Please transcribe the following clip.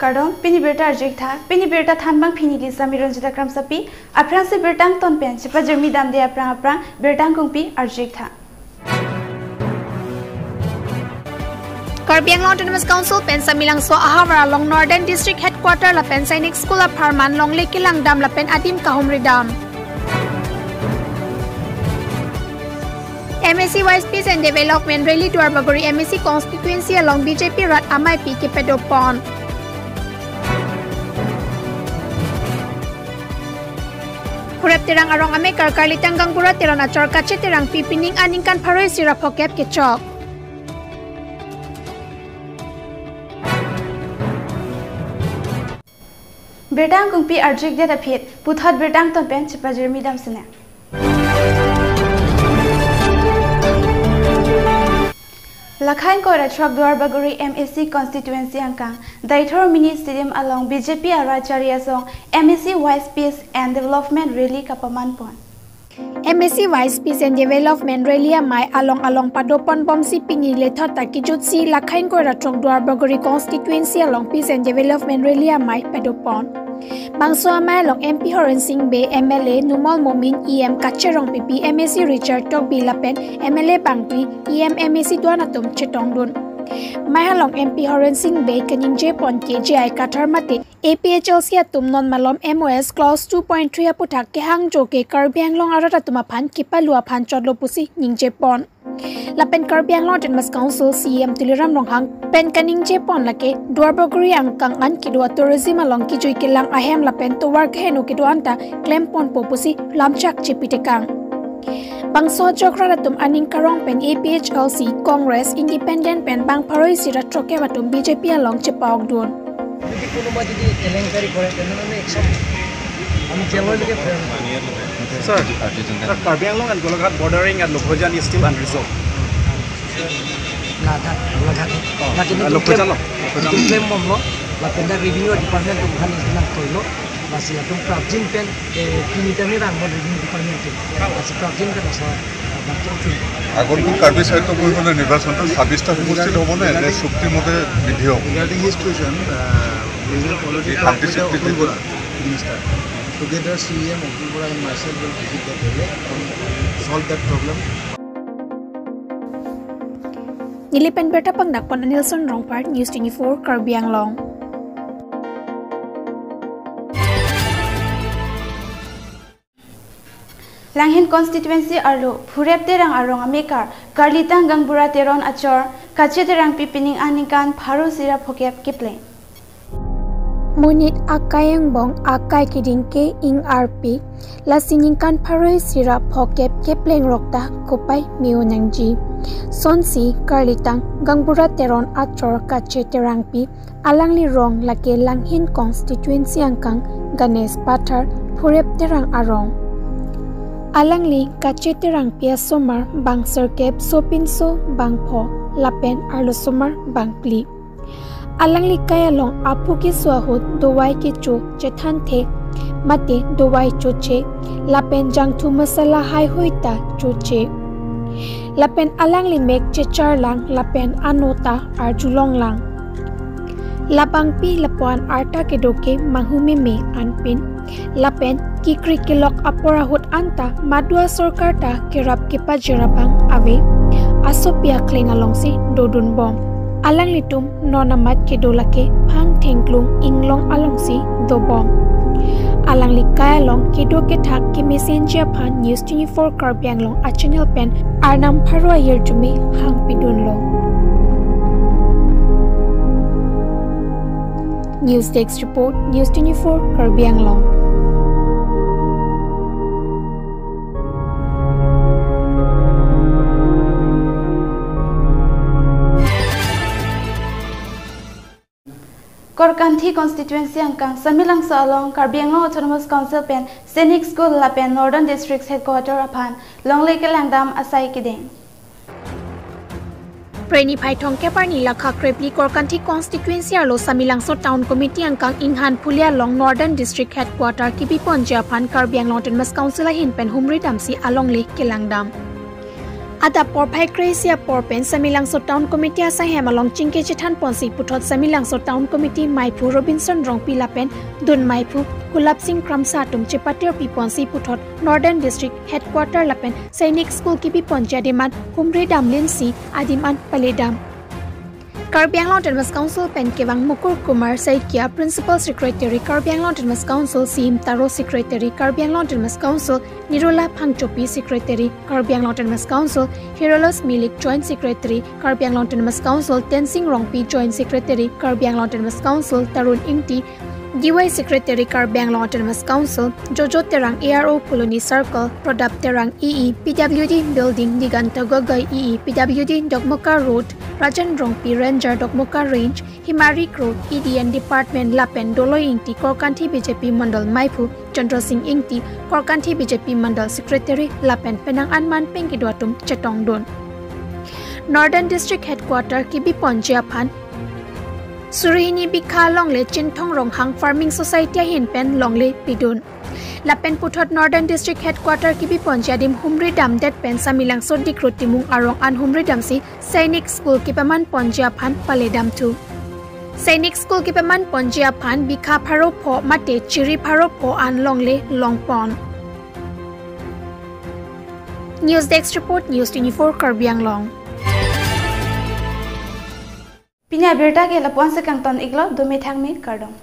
Kardom, Pini Berta Arjikta, Pini Berta Thanbang Pini Lisa Miranjita Kram Sapi, Apransi Bertang Ton Pen, Chipa Jermi Dam de Aprang Bertang Kumpi Arjikta. Karbi Anglong Autonomous Council pen samilang so ahawara long Northern District Headquarter la pen Sainik School of Harman long Lekilang Dam la pen Adim Kahumri Dam. MSC Vice Peace and Development Rally to Arbagori MSC constituency along BJP Rat Amai P Kipedopon. Kurep tirang arong ame karkalitang ganggura tirang achor kache tirang pipining aningkan paroy sirap hokep kechok. Bertang Kumpi Arjik de Rapid, Puthat Bertang Ton Pen, Chipa Jermi Dam Sine. Lakhain ko Ratrak Duarbaguri MSC constituency angkang Daitor Mini Stadium along BJP Aracharya song MSC Vice Peace and Development Rally Kapaman Pon. MSC Vice Peace and Development Rally amai along Padopon Bomsi Pini Letha Takijutsi Lakhain ko Ratrak Duarbaguri constituency along Peace and Development Rally amai Padopon. Bangso amai long MP Horan Singh Bay MLA Numal Momin EM Kacherong PP MSC Richard Togbi Lapen MLA Bangpi EM MSC Duanatum Chetong Dun Mai long MP Horan Singh Bay Kaning Jepon KJI Qatar Mate APHLC Atum Non Malom MOS Clause 2.3 Aputak ke Hangzhou ke Karbi Anglong Aratatuma Kipalua Phan Chodlo Pusi Ning Jepon Lapen Karbi Anglong Autonomous Council CM Tuliram Longhang pen kaning Jepon lake Duarbaguri angkang an kidua tourism along kijui kilang ahem lapen to work henu kiduanta klempon popusi lamchak chipitekang Bangso jokra ratum aning karong pen APHLC Congress Independent pen bang paroi sira troke batum BJP along chepawg dun যদি কোনো বা যদি কেলেংকারি করে তেনেহলে একশো আমি তেওঁলোকে Sir, Karbi Anglong and Golaghat bordering at Lokhojan is still unresolved. না থাক না কিন্তু ক্লেম বমলো la penda revenue department tu kan isna koilo basi atum projin pen pinitami rang mod revenue department basi projin kan asa আগৰ কোন কাৰ্বি সাহিত্য পৰিষদৰ নিৰ্বাচনটো 26টা সমষ্টিত হ'ব নে নে চুক্তি মতে বিধি হ'ব regarding his question regional politics minister together CM Okubura and myself will visit that area and solve that problem Nilipen berta pangdakpon Nelson Rongpart News 24 Karbi Anglong Langhin constituency arlo phurep terang arong amekar karlitang gangbura teron achor kache terang pipining anikan pharu sira phokep kiple Munit akayang bong akay kidingke ing RP lasiningkan pharoi sira phokep kepleng rokta kopai mionangji sonsi karlitang gangbura teron achor kache terang pi alangli rong lake langhin constituency angkang Ganesh Pathar phurep terang arong Alangli kache terang pia somar bang serkep sopinso bang pho lapen arlo somar bang pli Alangli kaya long apu ki swahut dowai ki cho chethan the mate dowai cho che lapen jang thu masala hai hoita cho che lapen alangli mek che char lang lapen anota ar julong lang lapang pi lapuan arta ke doke manghumi me anpin lapen kikri kilok apora hut anta madua sorkar ta kerap kipa jerabang ave asopia kling along si dodun bom alang litum nonamat ke dolake phang thengklung inglong along si do bom alang likaya long ke do ke thak ke messenger phan News 24 Karbi Anglong a channel pen arnam pharwa year to me hang pidun lo News Desk Report News 24 Karbi Anglong Korkanthi constituency angkang samilang sa along Karbi Anglong Autonomous Council pen Sainik School la pen Northern District Headquarter aphan longleke langdam asai kideng Preni Phaithong Keparni Lakha Krepli Korkanthi constituency arlo samilangso town committee angkang Inghan Phulia long Northern District Headquarter Kibipon Japhan Karbi Anglong Autonomous Council hin pen humri damsi along lake kelangdam Ada porpai Kresia porpen Samilangso Town Committee asa hemalong chingke chithan ponsi puthot Samilangso Town Committee Maipu Robinson Rong Pilapen Dun Maipu Kulap Singh Kramsa tum Chipatir Piponsi puthot Northern District Headquarter Lapen Sainik School Kipi Ponjadiman Humri Damlin Si Adiman Paledam Karbi Anglong Autonomous Council Pen Kewang Mukur Kumar Saikia Principal Secretary Karbi Anglong Autonomous Council Sim Taro Secretary Karbi Anglong Autonomous Council Nirula Phangchopi Secretary Karbi Anglong Autonomous Council Hirolos Milik Joint Secretary Karbi Anglong Autonomous Council Tensing Rongpi Joint Secretary Karbi Anglong Autonomous Council Tarun Ingti DY Secretary Karbi Anglong Autonomous Council Jojo Terang ARO Colony Circle Pradap Terang EE PWD Building Diganta Gogai EE PWD Dokmoka Road Rajan Rongpi Ranger Dokmoka Range Himari Road EDN Department Lapen Doloi Ingti Korkanthi BJP Mandal Maipu Chandra Singh Ingti Korkanthi BJP Mandal Secretary Lapen Penang Anman Pengidwatum Chetongdon Northern District Headquarter Kibi Ponjiaphan Surini Bikha Longle Chinthong Ronghang Farming Society Hinpen Longle Pidun Lapen Puthot Northern District Headquarter Kibi Ponjadim Humri Dam Det Pen Samilang Sodi Krutimung Arong An Humri Damsi Sainik School Kipaman Ponjiaphan Paledam 2 Sainik School Kipaman Ponjiaphan Bikha Pharo Pho Mate Chiri Pharo Pho An Longle Longpon News Desk Report News 24 Karbi Anglong Pinya berta ke lapuan sekang ton iklo do methang me kardom